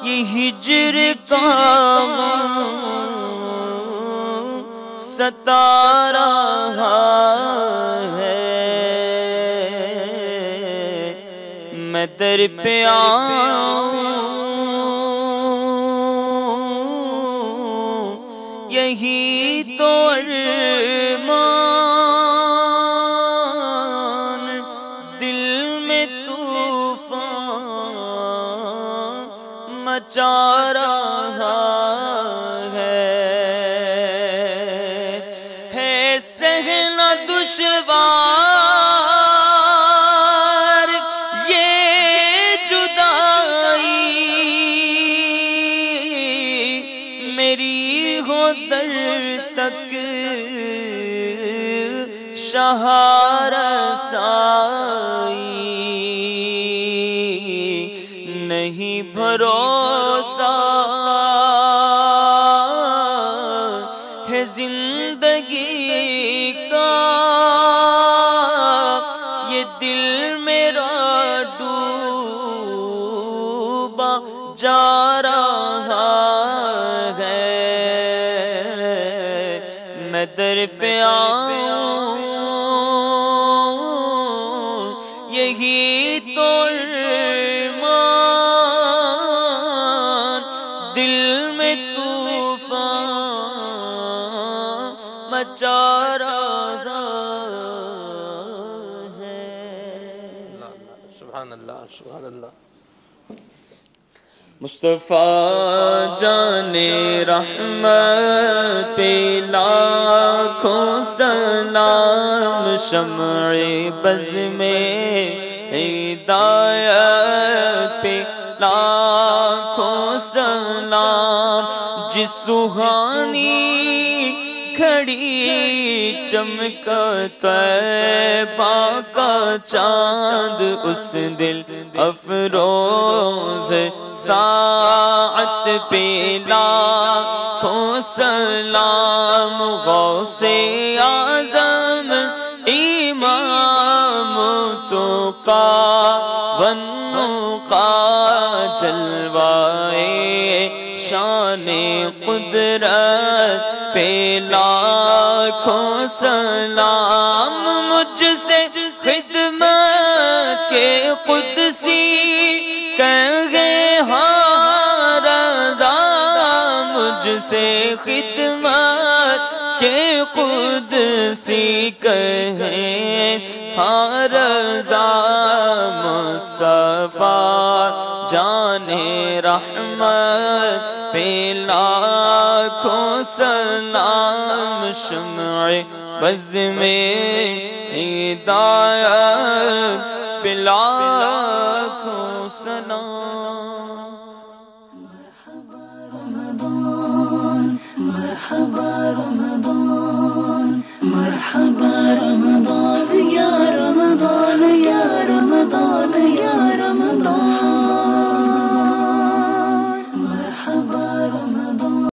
یہ ہجر کا ستا رہا ہے، میں در پہ آؤں یہی تو ارمان، دل میں طوفان مچا رہا ہے سہنا دشوار یہ جدائی، میری ہو در تک شہرسائی، نہیں بھروسہ ہے زندگی کا، یہ دل میرا ڈوبا جا رہا ہے، میں در پہ آؤں یہی تو ارمان، دل میں طوفان مچا رہا ہے۔ سبحان اللہ سبحان اللہ۔ مصطفیٰ جان رحمت پہ لاکھوں سلام، شمع بز میں ہدایت پہ لاکھوں سلام، جس سہانی کھڑی چمکا طیبہ کا چاند، اس دل افروز ساعت پہ لاکھوں سلام، غوث اعظم امام تقی والنقی، جلوائے شان قدرت پہ لاکھوں سلام، مجھ سے خدمت کے قدسی کہے ہاں رضا، مجھ سے خدمت کے قدسی کہے ہاں رضا، مصطفیٰ جان رحمت پہ لاکھوں سلام، شمع بز میں ہدایت پہ لاکھوں سلام۔